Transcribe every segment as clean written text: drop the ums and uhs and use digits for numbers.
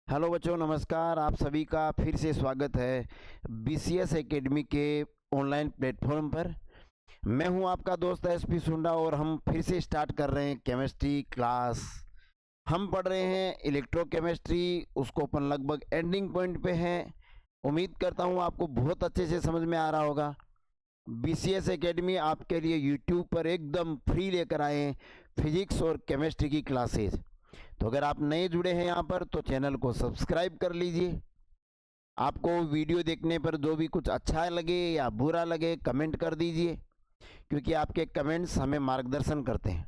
Hello बच्चों, नमस्कार। आप सभी का फिर से स्वागत है बीसीएस एकेडमी के ऑनलाइन प्लेटफॉर्म पर। मैं हूं आपका दोस्त एसपी सुंडा और हम फिर से स्टार्ट कर रहे हैं केमिस्ट्री क्लास। हम पढ़ रहे हैं इलेक्ट्रोकेमिस्ट्री, उसको अपन लगभग एंडिंग पॉइंट पे हैं। उम्मीद करता हूं आपको बहुत अच्छे से समझ में आ रहा होगा। बीसीएस एकेडमी आपके लिए यूट्यूब पर एकदम फ्री लेकर आए हैं फिजिक्स और केमिस्ट्री की क्लासेज। तो अगर आप नए जुड़े हैं यहाँ पर तो चैनल को सब्सक्राइब कर लीजिए। आपको वीडियो देखने पर जो भी कुछ अच्छा लगे या बुरा लगे कमेंट कर दीजिए, क्योंकि आपके कमेंट्स हमें मार्गदर्शन करते हैं।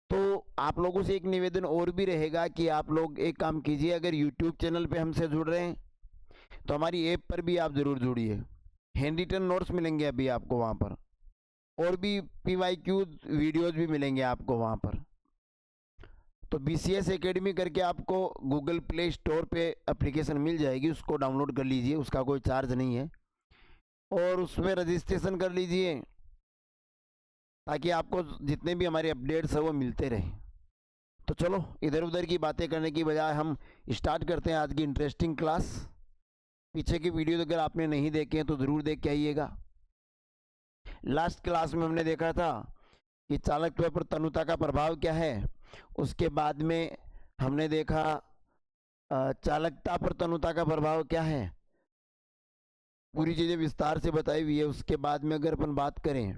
तो आप लोगों से एक निवेदन और भी रहेगा कि आप लोग एक काम कीजिए, अगर यूट्यूब चैनल पे हमसे जुड़ रहे हैं तो हमारी ऐप पर भी आप ज़रूर जुड़िए। हैंड रिटन नोट्स मिलेंगे अभी आपको वहाँ पर, और भी PYQ वीडियोज़ भी मिलेंगे आपको वहाँ पर। तो BCS एकेडमी करके आपको गूगल प्ले स्टोर पे एप्लीकेशन मिल जाएगी, उसको डाउनलोड कर लीजिए, उसका कोई चार्ज नहीं है। और उसमें रजिस्ट्रेशन कर लीजिए ताकि आपको जितने भी हमारे अपडेट्स हैं वो मिलते रहें। तो चलो इधर उधर की बातें करने की बजाय हम स्टार्ट करते हैं आज की इंटरेस्टिंग क्लास। पीछे की वीडियो अगर आपने नहीं देखे हैं तो ज़रूर देख के आइएगा। लास्ट क्लास में हमने देखा था कि चालकत्व पर तनुता का प्रभाव क्या है। उसके बाद में हमने देखा चालकता पर तनुता का प्रभाव क्या है, पूरी चीज़ें विस्तार से बताई हुई है। उसके बाद में अगर अपन बात करें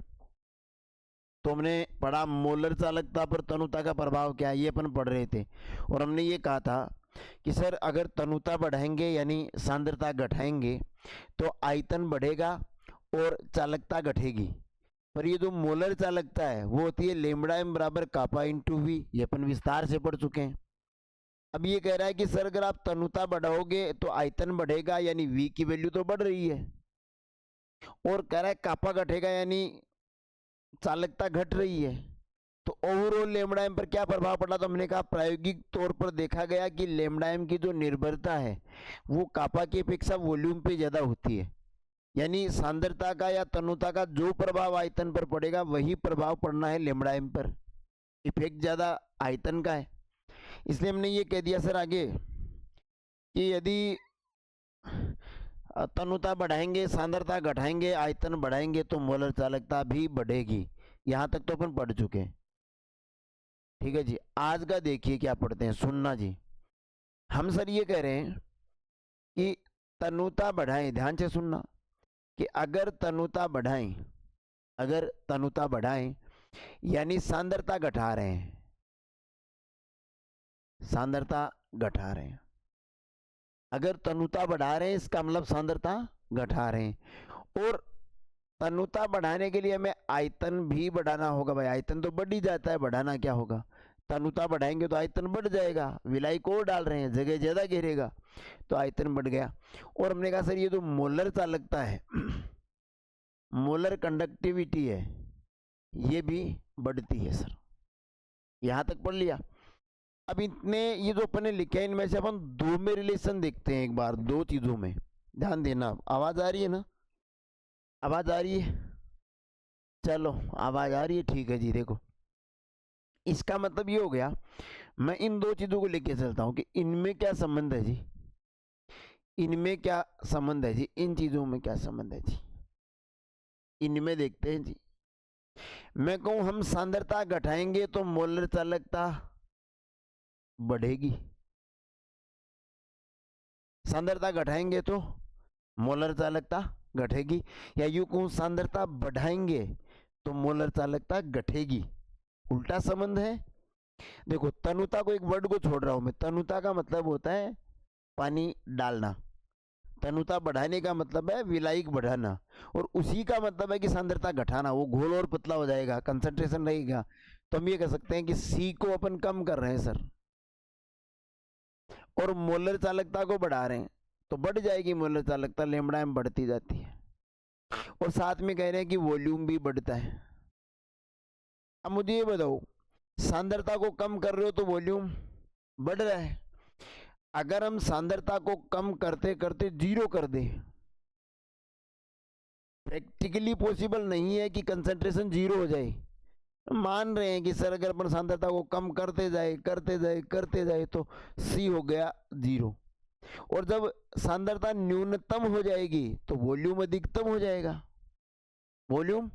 तो हमने पढ़ा मोलर चालकता पर तनुता का प्रभाव क्या है, ये अपन पढ़ रहे थे। और हमने ये कहा था कि सर अगर तनुता बढ़ाएंगे यानी सांद्रता घटाएंगे तो आयतन बढ़ेगा और चालकता घटेगी। पर ये जो मोलर चालकता है वो होती है लेमड़ा एम बराबर कापा इंटू वी, ये अपन विस्तार से पढ़ चुके हैं। अब ये कह रहा है कि सर अगर आप तनुता बढ़ाओगे तो आयतन बढ़ेगा, यानी वी की वैल्यू तो बढ़ रही है, और कह रहा है कापा घटेगा यानी चालकता घट रही है। तो ओवरऑल लेमड़ा एम पर क्या प्रभाव पड़ा, तो हमने कहा प्रायोगिक तौर पर देखा गया कि लेमड़ा एम की जो निर्भरता है वो कापा की अपेक्षा वॉल्यूम पे ज़्यादा होती है। यानी सांद्रता का या तनुता का जो प्रभाव आयतन पर पड़ेगा वही प्रभाव पड़ना है लेमड़ा एम पर। इफेक्ट ज़्यादा आयतन का है, इसलिए हमने ये कह दिया सर आगे कि यदि तनुता बढ़ाएंगे सांद्रता घटाएंगे आयतन बढ़ाएंगे तो मोलर चालकता भी बढ़ेगी। यहाँ तक तो अपन पढ़ चुके हैं, ठीक है जी। आज का देखिए क्या पढ़ते हैं, सुनना जी। हम सर ये कह रहे हैं कि तनुता बढ़ाएं, ध्यान से सुनना, कि अगर तनुता बढ़ाएं यानी सांद्रता घटा रहे हैं, अगर तनुता बढ़ा रहे हैं इसका मतलब सांद्रता घटा रहे हैं। और तनुता बढ़ाने के लिए हमें आयतन भी बढ़ाना होगा। भाई आयतन तो बढ़ ही जाता है, बढ़ाना क्या होगा, तनुता बढ़ाएंगे तो आयतन बढ़ जाएगा। विलाई को डाल रहे हैं, जगह ज़्यादा घेरेगा तो आयतन बढ़ गया। और हमने कहा सर ये जो मोलर चालकता है मोलर कंडक्टिविटी है ये भी बढ़ती है सर। यहाँ तक पढ़ लिया। अब इतने ये जो अपन ने लिखा है इनमें से अपन दो में रिलेशन देखते हैं एक बार, दो चीज़ों में ध्यान देना। आवाज़ आ रही है ना, आवाज़ आ रही है, चलो आवाज़ आ रही है, ठीक है जी। देखो इसका मतलब ये हो गया, मैं इन दो चीज़ों को लेके चलता हूँ कि इनमें क्या संबंध है जी, इनमें क्या संबंध है जी, इन चीज़ों में क्या संबंध है जी, इनमें देखते हैं जी। मैं कहूँ हम सांद्रता घटाएंगे तो मोलर चालकता बढ़ेगी, सांद्रता घटाएंगे तो मोलर चालकता घटेगी, या यूं कहूँ सांद्रता बढ़ाएंगे तो मोलर चालकता घटेगी। उल्टा संबंध है। देखो तनुता को, एक वर्ड को छोड़ रहा हूं मैं, तनुता का मतलब होता है पानी डालना, तनुता बढ़ाने का मतलब है विलायक बढ़ाना, और उसी का मतलब है कि सांद्रता घटाना, वो घोल और पतला हो जाएगा, कंसंट्रेशन रहेगा। तो हम ये कह सकते हैं कि सी को अपन कम कर रहे हैं सर, और मोलर चालकता को बढ़ा रहे हैं तो बढ़ जाएगी मोलर चालकता, लेमड़ा एम बढ़ती जाती है। और साथ में कह रहे हैं कि वॉल्यूम भी बढ़ता है। अब मुझे ये बताओ, सांद्रता को कम कर रहे हो तो वॉल्यूम बढ़ रहा है। अगर हम सांद्रता को कम करते करते जीरो कर दें, प्रैक्टिकली पॉसिबल नहीं है कि कंसंट्रेशन जीरो हो जाए। मान रहे हैं कि सर अगर अपन सांद्रता को कम करते जाए तो सी हो गया जीरो, और जब सांद्रता न्यूनतम हो जाएगी तो वॉल्यूम अधिकतम हो जाएगा, वॉल्यूम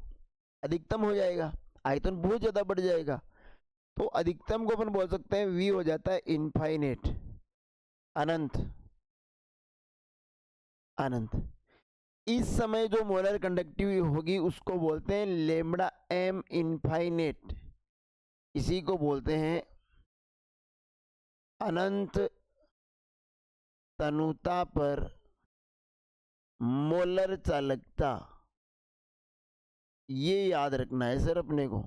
अधिकतम हो जाएगा, आयतन बहुत ज्यादा बढ़ जाएगा। तो अधिकतम को अपन बोल सकते हैं v हो जाता है इनफाइनेट, अनंत, अनंत। इस समय जो मोलर कंडक्टिविटी होगी उसको बोलते हैं लेम्बडा एम इनफाइनेट, इसी को बोलते हैं अनंत तनुता पर मोलर चालकता। ये याद रखना है सर अपने को,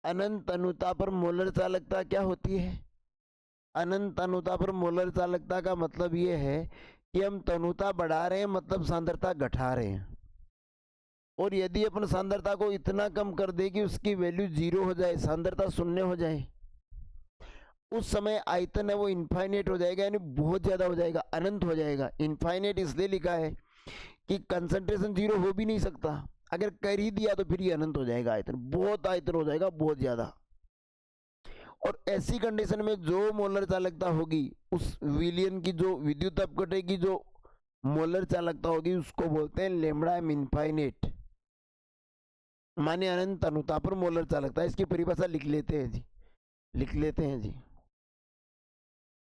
अनंत तनुता पर मोलर चालकता क्या होती है। अनंत तनुता पर मोलर चालकता का मतलब ये है कि हम तनुता बढ़ा रहे हैं मतलब सांद्रता घटा रहे हैं। और यदि अपन सांद्रता को इतना कम कर दे कि उसकी वैल्यू 0 हो जाए, सांद्रता शून्य हो जाए, उस समय आयतन है वो इनफाइनेट हो जाएगा, यानी बहुत ज्यादा हो जाएगा, अनंत हो जाएगा। इनफाइनेट इसलिए लिखा है कि कंसंट्रेशन 0 हो भी नहीं सकता, अगर कर ही दिया तो फिर ये अनंत हो जाएगा, आयतन बहुत आयतन हो जाएगा, बहुत ज्यादा। और ऐसी कंडीशन में जो मोलर चालकता होगी उस विलियन की, जो विद्युत अपघटन की जो मोलर चालकता होगी उसको बोलते हैं लेम्बडा एम इनफाइनेट, माने अनंत तनुता पर मोलर चालकता। इसकी परिभाषा लिख लेते हैं जी, लिख लेते हैं जी,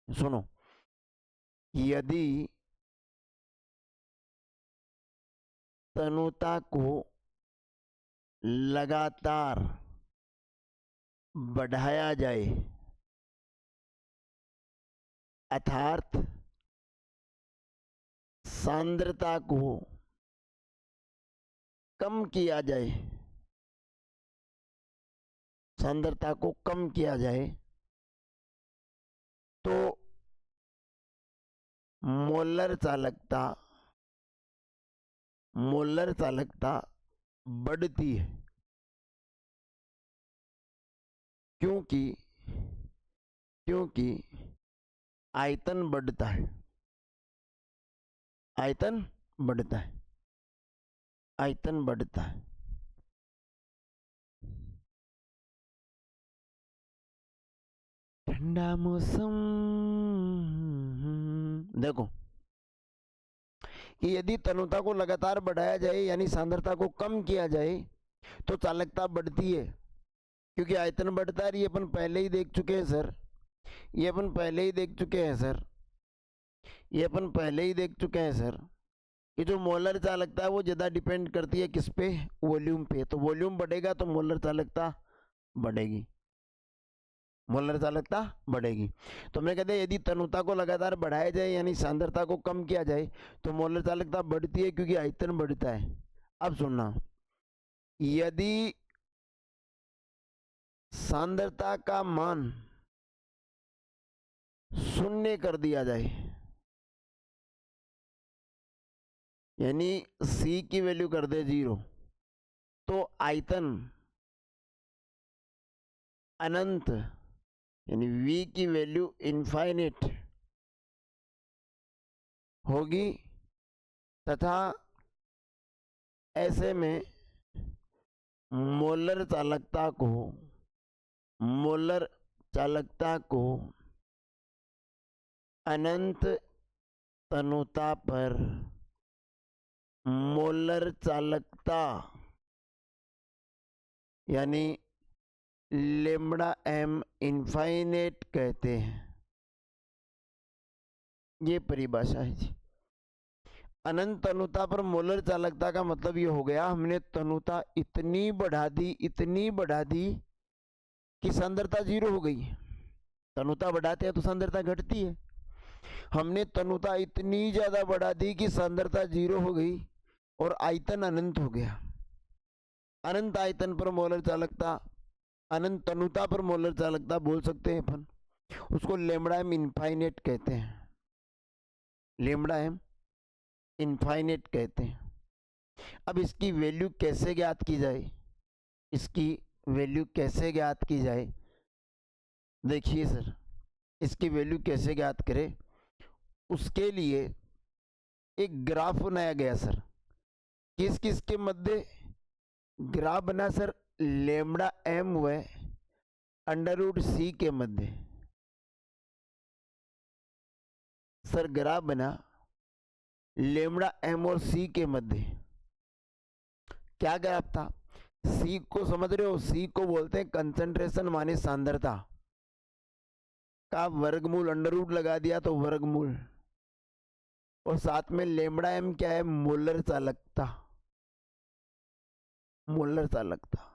सुनो। यदि तनुता को लगातार बढ़ाया जाए, अर्थात सांद्रता को कम किया जाए, सांद्रता को कम किया जाए तो मोलर चालकता, मोलर चालकता बढ़ती है। क्योंकि क्योंकि आयतन बढ़ता है, आयतन बढ़ता है, आयतन बढ़ता है। ठंडा मौसम, देखो कि यदि तनुता को लगातार बढ़ाया जाए यानी सांद्रता को कम किया जाए तो चालकता बढ़ती है, क्योंकि आयतन बढ़ता है। ये अपन पहले ही देख चुके हैं सर, ये अपन पहले ही देख चुके हैं सर, ये अपन पहले ही देख चुके हैं सर कि जो मोलर चालकता है वो ज़्यादा डिपेंड करती है किस पे, वॉल्यूम पे। तो वॉल्यूम बढ़ेगा तो मोलर चालकता बढ़ेगी, मोलर चालकता बढ़ेगी। तो मैं कहते हैं यदि तनुता को लगातार बढ़ाया जाए यानी सांद्रता को कम किया जाए तो मोलर चालकता बढ़ती है क्योंकि आयतन बढ़ता है। अब सुनना, यदि सांद्रता का मान शून्य कर दिया जाए, यानी C की वैल्यू कर दे 0, तो आयतन अनंत यानी V की वैल्यू इनफाइनेट होगी, तथा ऐसे में मोलर चालकता को, मोलर चालकता को अनंत तनुता पर मोलर चालकता यानी लेम्बडा एम इनफाइनेट कहते हैं। ये परिभाषा है जी। अनंत तनुता पर मोलर चालकता का मतलब ये हो गया, हमने तनुता इतनी बढ़ा दी, इतनी बढ़ा दी कि सांद्रता 0 हो गई। तनुता बढ़ाते हैं तो सांद्रता घटती है, हमने तनुता इतनी ज्यादा बढ़ा दी कि सांद्रता 0 हो गई और आयतन अनंत हो गया। अनंत आयतन पर मोलर चालकता, अनंत तनुता पर मोलर चालकता बोल सकते हैं अपन, उसको लेम्बडा एम इनफाइनेट कहते हैं, लेम्बडा एम इनफाइनेट कहते हैं। अब इसकी वैल्यू कैसे ज्ञात की जाए, इसकी वैल्यू कैसे ज्ञात की जाए, देखिए सर, इसकी वैल्यू कैसे ज्ञात करें, उसके लिए एक ग्राफ बनाया गया सर। किस किस के मध्य ग्राफ बना सर, लेम्बडा एम व अंडर रूट C के मध्य, सर ग्राफ बना लेमड़ा एम और सी के मध्य। क्या ग्राफ था? सी को समझ रहे हो? सी को बोलते हैं कंसंट्रेशन माने सांद्रता का वर्गमूल, अंडर रूट लगा दिया तो वर्गमूल, और साथ में लेमड़ा एम क्या है? मोलर चालकता। मोलर चालकता।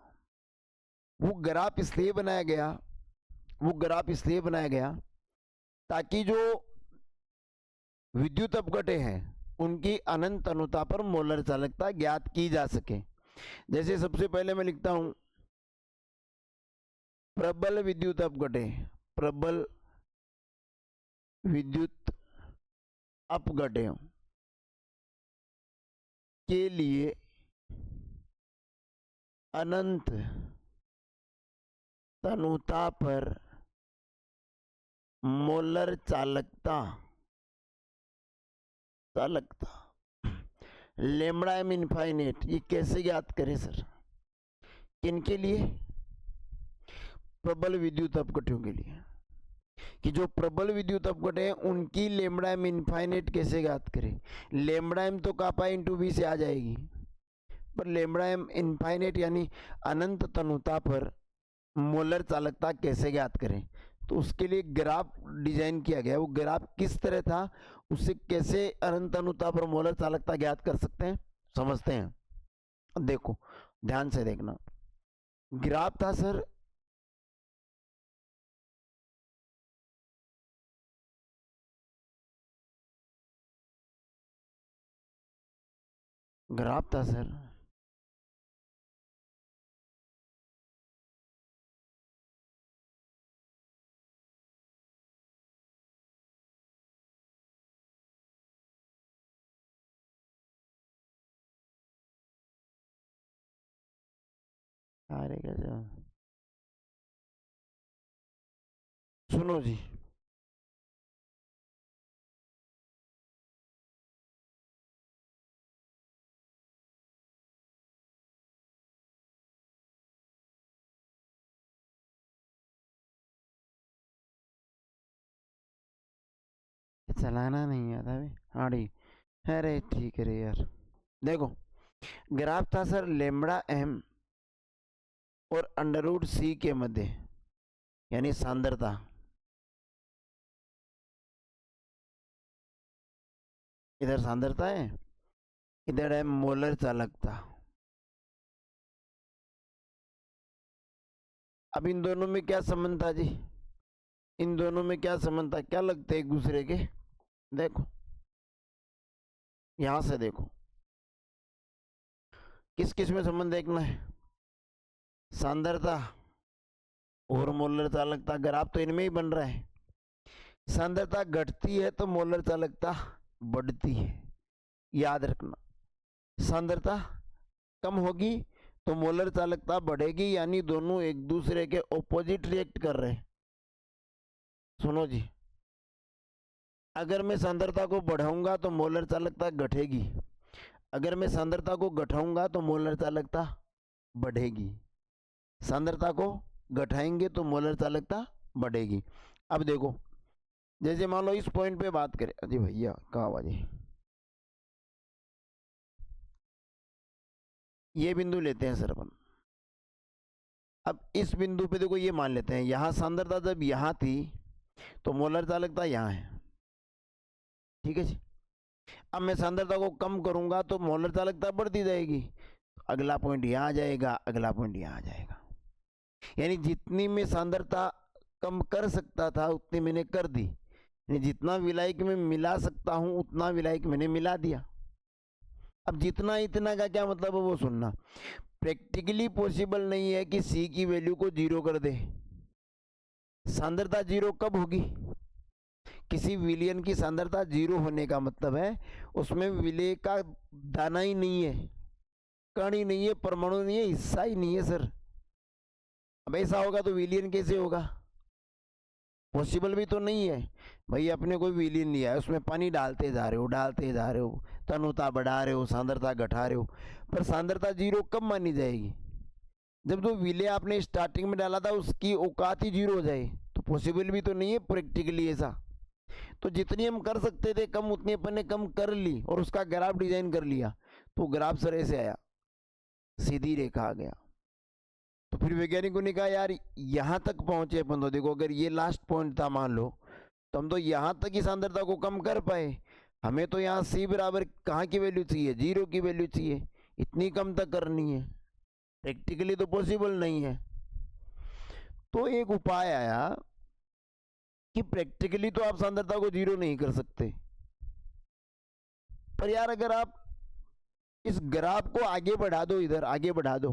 वो ग्राफ इसलिए बनाया गया ताकि जो विद्युत अपघटे हैं उनकी अनंत अनुता पर मोलर चालकता ज्ञात की जा सके। जैसे सबसे पहले मैं लिखता हूं प्रबल विद्युत अपघटे, प्रबल विद्युत अपघटों के लिए अनंत तनुता पर मोलर चालकता लेमड़ा एम इनफाइनेट, ये कैसे ज्ञात करें सर? किनके लिए? प्रबल विद्युत अपघटों के लिए, कि जो प्रबल विद्युत अपघट है उनकी लेमड़ा एम इनफाइनेट कैसे ज्ञात करें? लेमड़ा एम तो कापा इंटू बी से आ जाएगी, पर लेमड़ा एम इनफाइनेट यानी अनंत तनुता पर मोलर चालकता कैसे ज्ञात करें? तो उसके लिए ग्राफ डिजाइन किया गया। वो ग्राफ किस तरह था, उससे कैसे अनंत अनुता पर मोलर चालकता ज्ञात कर सकते हैं, समझते हैं। देखो ध्यान से देखना, ग्राफ था सर अरे गजब, सुनो जी, चलाना नहीं आता भी हाड़ी। अरे ठीक है रे यार। देखो ग्राफ था सर लेमड़ा एम और अंडर रूट सी के मध्य, यानी सांद्रता। इधर सांद्रता है, इधर है मोलर चालकता। अब इन दोनों में क्या संबंध था जी? इन दोनों में क्या संबंध था? क्या लगते हैं एक दूसरे के? देखो यहां से देखो, किस किस में संबंध देखना है? सांद्रता और मोलर चालकता। ग्राफ तो इनमें ही बन रहा है। सांद्रता घटती है तो मोलर चालकता बढ़ती है, याद रखना। सांद्रता कम होगी तो मोलर चालकता बढ़ेगी, यानी दोनों एक दूसरे के ऑपोजिट रिएक्ट कर रहे हैं। सुनो जी, अगर मैं सांद्रता को बढ़ाऊंगा तो मोलर चालकता घटेगी, अगर मैं सांद्रता को घटाऊंगा तो मोलर चालकता बढ़ेगी। सांद्रता को घटाएंगे तो मोलर चालकता बढ़ेगी। अब देखो, जैसे मान लो इस पॉइंट पे बात करें, अजी भैया कहाँ आवाज, ये बिंदु लेते हैं सर अपन। अब इस बिंदु पे देखो, ये मान लेते हैं यहां सांद्रता जब यहां थी तो मोलर चालकता यहां है, ठीक है जी। अब मैं सांद्रता को कम करूंगा तो मोलर चालकता बढ़ती जाएगी, अगला पॉइंट यहां आ जाएगा, अगला पॉइंट यहां आ जाएगा। यानी जितनी मैं सांद्रता कम कर सकता था उतनी मैंने कर दी, यानी जितना विलायक में मिला सकता हूं उतना विलायक मैंने मिला दिया। अब जितना इतना का क्या मतलब है वो सुनना। प्रैक्टिकली पॉसिबल नहीं है कि सी की वैल्यू को जीरो कर दे। सांद्रता जीरो कब होगी? किसी विलयन की सांद्रता जीरो होने का मतलब है उसमें विलय का दाना ही नहीं है, कण ही नहीं है, परमाणु नहीं है, हिस्सा ही नहीं है सर। अब ऐसा होगा तो विलयन कैसे होगा? पॉसिबल भी तो नहीं है भाई। अपने कोई विलयन लिया है, उसमें पानी डालते जा रहे हो, तनुता बढ़ा रहे हो, सांद्रता घटा रहे हो, पर सांद्रता जीरो कब मानी जाएगी? जब जो विलय आपने स्टार्टिंग में डाला था उसकी औकात ही जीरो हो जाए। तो पॉसिबल भी तो नहीं है प्रैक्टिकली ऐसा। तो जितनी हम कर सकते थे कम उतनी अपन ने कम कर ली और उसका ग्राफ डिजाइन कर लिया, तो ग्राफ सर ऐसे आया, सीधी रेखा आ गया। तो फिर वैज्ञानिकों ने कहा यार यहां तक पहुंचे अपन, तो देखो अगर ये लास्ट पॉइंट था मान लो, तो हम तो यहां तक की सांद्रता को कम कर पाए। हमें तो यहाँ सी बराबर कहाँ की वैल्यू चाहिए, 0 की वैल्यू चाहिए, इतनी कम तक करनी है। प्रैक्टिकली तो पॉसिबल नहीं है। तो एक उपाय आया कि प्रैक्टिकली तो आप सांद्रता को 0 नहीं कर सकते, पर यार अगर आप इस ग्राफ को आगे बढ़ा दो, इधर आगे बढ़ा दो,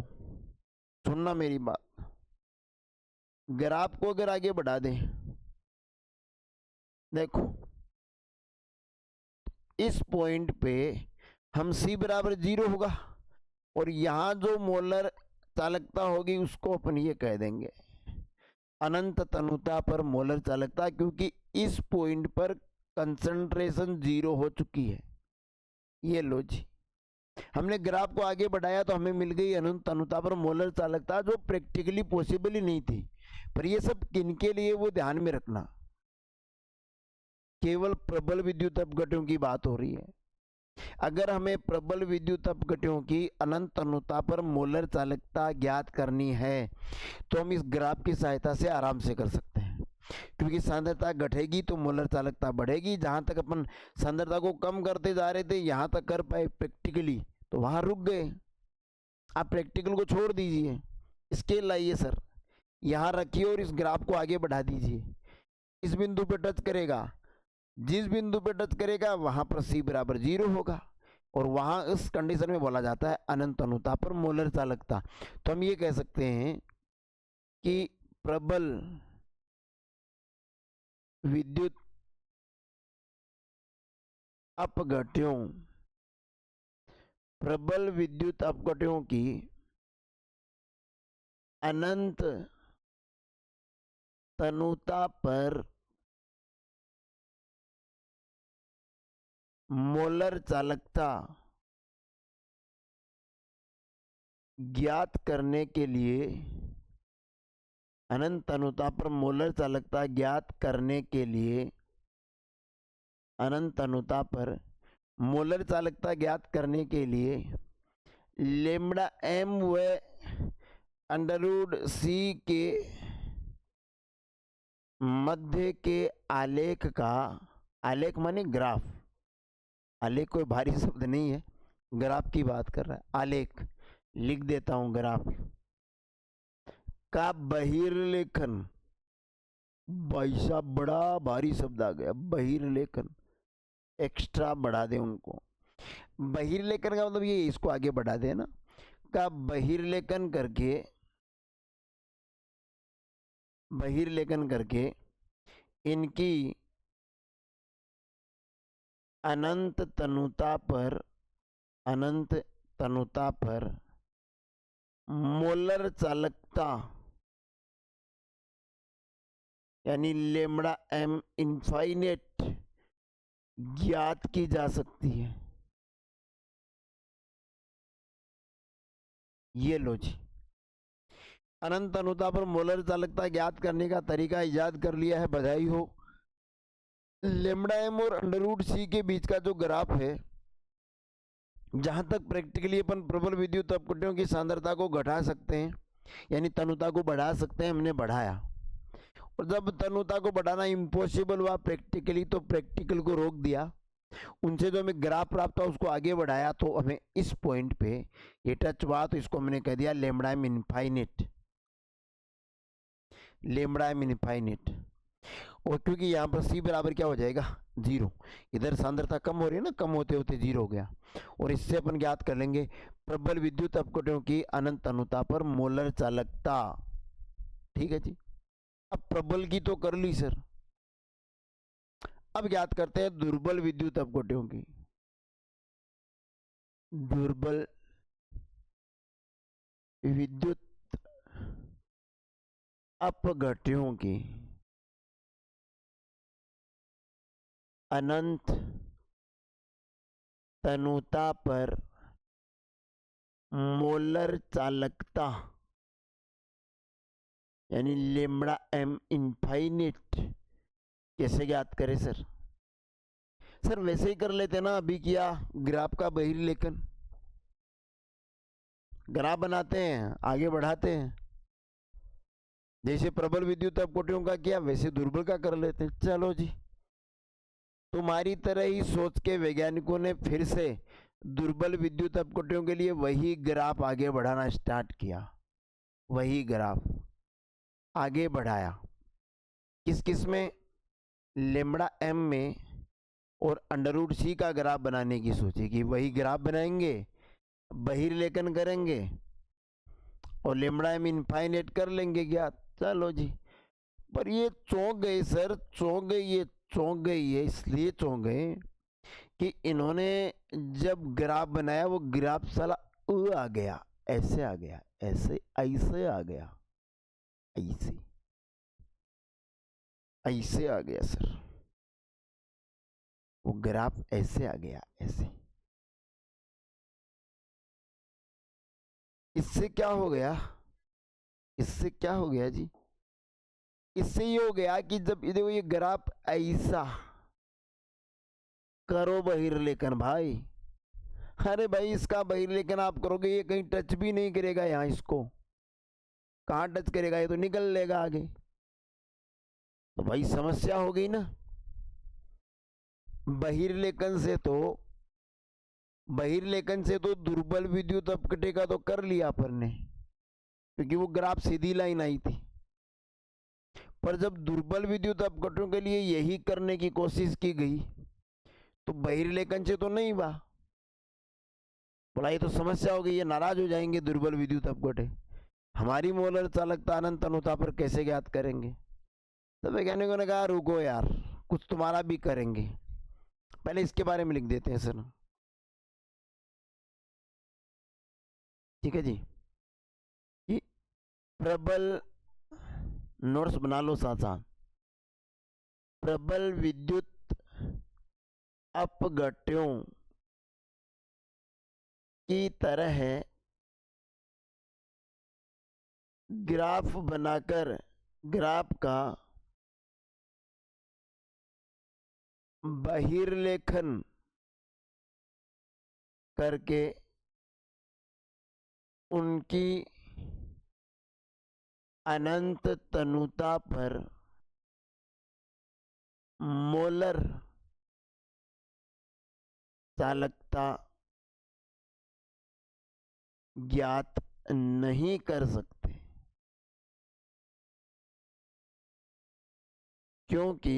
सुनना मेरी बात, ग्राफ को अगर आगे बढ़ा दें, देखो इस पॉइंट पे हम C बराबर 0 होगा और यहां जो मोलर चालकता होगी उसको अपन ये कह देंगे अनंत तनुता पर मोलर चालकता, क्योंकि इस पॉइंट पर कंसंट्रेशन 0 हो चुकी है। ये लो जी, हमने ग्राफ को आगे बढ़ाया तो हमें मिल गई अनंत तनुता पर मोलर चालकता, जो प्रैक्टिकली पॉसिबल ही नहीं थी। पर ये सब किनके लिए, वो ध्यान में रखना, केवल प्रबल विद्युत अपघट्यों की बात हो रही है। अगर हमें प्रबल विद्युत अपघट्यों की अनंत तनुता पर मोलर चालकता ज्ञात करनी है तो हम इस ग्राफ की सहायता से आराम से कर सकते हैं, क्योंकि सांद्रता घटेगी तो मोलर चालकता बढ़ेगी। जहां तक अपन सांद्रता को कम करते जा रहे थे यहां तक कर पाए प्रैक्टिकली, तो वहां रुक गए। आप प्रैक्टिकल को छोड़ दीजिए, स्केल लाइए सर, यहां रखिए और इस ग्राफ को आगे बढ़ा दीजिए। इस बिंदु पर टच करेगा, जिस बिंदु पर टच करेगा वहां पर C बराबर 0 होगा, और वहां इस कंडीशन में बोला जाता है अनंत तनुता पर मोलर चालकता। तो हम ये कह सकते हैं कि प्रबल विद्युत अपघट्यों, प्रबल विद्युत अपघट्यों की अनंत तनुता पर मोलर चालकता ज्ञात करने के लिए, अनंत तनुता पर मोलर चालकता ज्ञात करने के लिए, अनंत तनुता पर मोलर चालकता ज्ञात करने के लिए लेम्डा m व √c के मध्य के आलेख का, आलेख माने ग्राफ, आलेख कोई भारी शब्द नहीं है, ग्राफ की बात कर रहा है, आलेख लिख देता हूं, ग्राफ का बहिर्लेखन, भाई साहब बड़ा भारी शब्द आ गया, बहिर्लेखन, एक्स्ट्रा बढ़ा दे उनको, बहिर्लेखन का मतलब ये, इसको आगे बढ़ा दे ना, का बहिर्लेखन करके, बहिर्लेखन करके इनकी अनंत तनुता पर, अनंत तनुता पर मोलर चालकता यानी लेम्डा m इनफाइनेट ज्ञात की जा सकती है। ये लो जी, अनंत तनुता पर मोलर चालकता ज्ञात करने का तरीका इजाद कर लिया है, बधाई हो। लेम्डा m और √c के बीच का जो ग्राफ है, जहां तक प्रैक्टिकली अपन प्रबल विद्युत अपघट्यों की सांद्रता को घटा सकते हैं यानी तनुता को बढ़ा सकते हैं, हमने बढ़ाया। और जब तनुता को बढ़ाना इम्पॉसिबल हुआ प्रैक्टिकली, तो प्रैक्टिकल को रोक दिया, उनसे जो हमें ग्राफ प्राप्त हुआ उसको आगे बढ़ाया, तो हमें इस पॉइंट पे ये टच हुआ, तो इसको हमने कह दिया lambda m infinite, lambda m infinite. और क्योंकि यहाँ पर C बराबर क्या हो जाएगा 0, इधर सांद्रता कम हो रही है ना, कम होते होते 0 हो गया, और इससे अपन ज्ञात कर लेंगे प्रबल विद्युत अपघट्यों की अनंत तनुता पर मोलर चालकता। ठीक है जी, अब प्रबल की तो कर ली सर, अब ज्ञात करते हैं दुर्बल विद्युत अपघट्यों की, दुर्बल विद्युत अपघट्यों की अनंत तनुता पर मोलर चालकता यानी लेम्डा m इनफाइनेट कैसे ज्ञात करें सर? सर वैसे ही कर लेते ना, अभी किया ग्राफ का बहिर्लेखन, ग्राफ बनाते हैं आगे बढ़ाते हैं, जैसे प्रबल विद्युत अपकोटियों का किया वैसे दुर्बल का कर लेते हैं। चलो जी, तुम्हारी तरह ही सोच के वैज्ञानिकों ने फिर से दुर्बल विद्युत अपकोटियों के लिए वही ग्राफ आगे बढ़ाना स्टार्ट किया, वही ग्राफ आगे बढ़ाया। किस किस में? लेमड़ा एम में और अंडर सी का ग्राफ बनाने की सोची कि वही ग्राफ बनाएंगे, बहिर्लेखन करेंगे और लेमड़ा एम इनफाइनाइट कर लेंगे ज्ञात। चलो जी, पर ये चौंक गए सर, चौंक गए, ये चौंक गई है, इसलिए चौंक गए कि इन्होंने जब ग्राफ बनाया वो ग्राफ साला आ गया, ऐसे आ गया, ऐसे ऐसे आ गया, ऐसे ऐसे आ गया सर, वो ग्राफ ऐसे आ गया, ऐसे। इससे क्या हो गया? इससे क्या हो गया जी? इससे ये हो गया कि जब देखो ये ग्राफ ऐसा करो बहिर्लेखन भाई, अरे भाई इसका बहिर्लेखन आप करोगे ये कहीं टच भी नहीं करेगा, यहाँ इसको कहाँ टच करेगा, ये तो निकल लेगा आगे, तो भाई समस्या हो गई ना। बहिर्लेखन से तो दुर्बल विद्युत अपकटे का तो कर लिया अपन ने, क्योंकि वो ग्राफ सीधी लाइन आई थी। पर जब दुर्बल विद्युत अपकटों के लिए यही करने की कोशिश की गई तो बहिर्लेखन से तो नहीं हुआ। बोला ये तो समस्या हो गई, ये नाराज हो जाएंगे दुर्बल विद्युत अपकटे, हमारी मोलर चालकता अनंत अनुता पर कैसे ज्ञात करेंगे। तो वैज्ञानिकों ने कहा रुको यार, कुछ तुम्हारा भी करेंगे, पहले इसके बारे में लिख देते हैं सर। ठीक है जी, कि प्रबल नोट्स बना लो साथ साथ, प्रबल विद्युत अपघट्यों की तरह ग्राफ बनाकर ग्राफ का बहिर्लेखन करके उनकी अनंत तनुता पर मोलर चालकता ज्ञात नहीं कर सकते, क्योंकि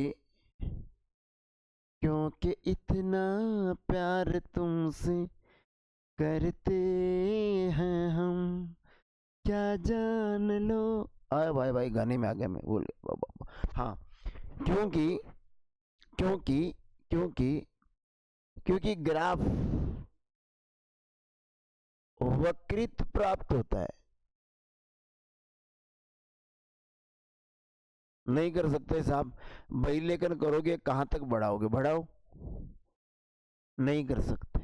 इतना प्यार तुमसे करते हैं हम, क्या जान लो। आए भाई भाई गाने में आ गया मैं, बोल हाँ, क्योंकि क्योंकि क्योंकि क्योंकि ग्राफ वक्रित प्राप्त होता है। नहीं कर सकते साहब, बहिर्लेखन करोगे कहां तक बढ़ाओगे, बढ़ाओ नहीं कर सकते।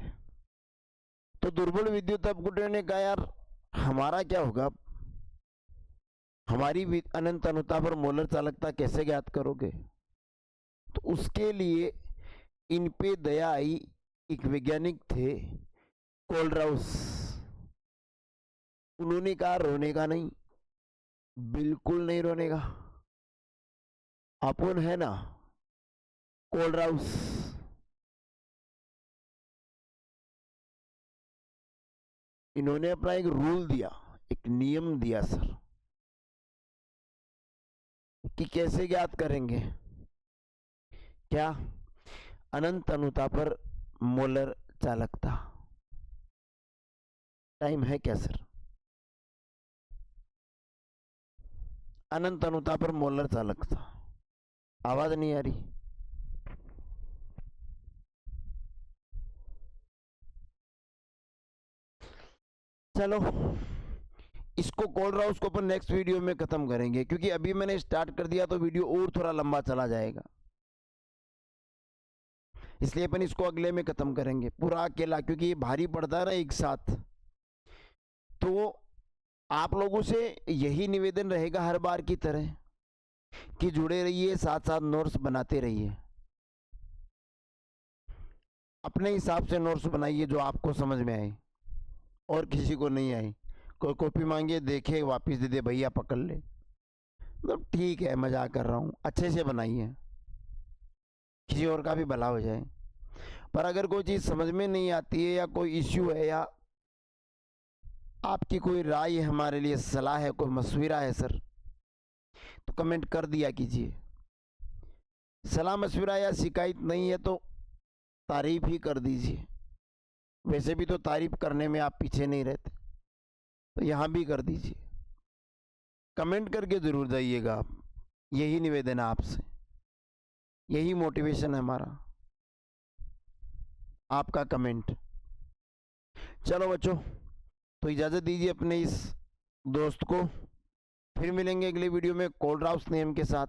तो दुर्बल विद्युत अपघटन ने कहा यार हमारा क्या होगा, हमारी अनंत अनुता पर मोलर चालकता कैसे ज्ञात करोगे। तो उसके लिए इन पे दया आई, एक वैज्ञानिक थे कोलराउस, उन्होंने कहा रोने का नहीं, बिल्कुल नहीं रोने का, अपन है ना कोलराउस, इन्होंने अपना एक रूल दिया, एक नियम दिया सर, कि कैसे ज्ञात करेंगे, क्या, अनंत अनुता पर मोलर चालकता। टाइम है क्या सर? अनंत अनुता पर मोलर चालकता, आवाज नहीं आ रही, चलो इसको कोलराउस को अपन नेक्स्ट वीडियो में खत्म करेंगे, क्योंकि अभी मैंने स्टार्ट कर दिया तो वीडियो और थोड़ा लंबा चला जाएगा, इसलिए अपन इसको अगले में खत्म करेंगे पूरा अकेला, क्योंकि ये भारी पड़ता है ना एक साथ। तो आप लोगों से यही निवेदन रहेगा हर बार की तरह कि जुड़े रहिए, साथ साथ नोट्स बनाते रहिए। अपने हिसाब से नोट्स बनाइए जो आपको समझ में आए और किसी को नहीं आई। कोई कॉपी मांगे, देखे, वापस दे दे, भैया पकड़ ले, मतलब ठीक है, मजाक कर रहा हूँ, अच्छे से बनाइए, किसी और का भी भला हो जाए। पर अगर कोई चीज़ समझ में नहीं आती है या कोई इश्यू है या आपकी कोई राय है, हमारे लिए सलाह है, कोई मशवरा है सर, तो कमेंट कर दिया कीजिए। सलाह मशवरा या शिकायत नहीं है तो तारीफ ही कर दीजिए। वैसे भी तो तारीफ करने में आप पीछे नहीं रहते, तो यहाँ भी कर दीजिए। कमेंट करके ज़रूर जाइएगा आप, यही निवेदन है आपसे, यही मोटिवेशन है हमारा, आपका कमेंट। चलो बच्चों, तो इजाज़त दीजिए अपने इस दोस्त को, फिर मिलेंगे अगले वीडियो में कोल्ड राउस नेम के साथ।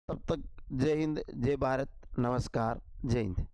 तब तक जय हिंद, जय भारत, नमस्कार, जय हिंद।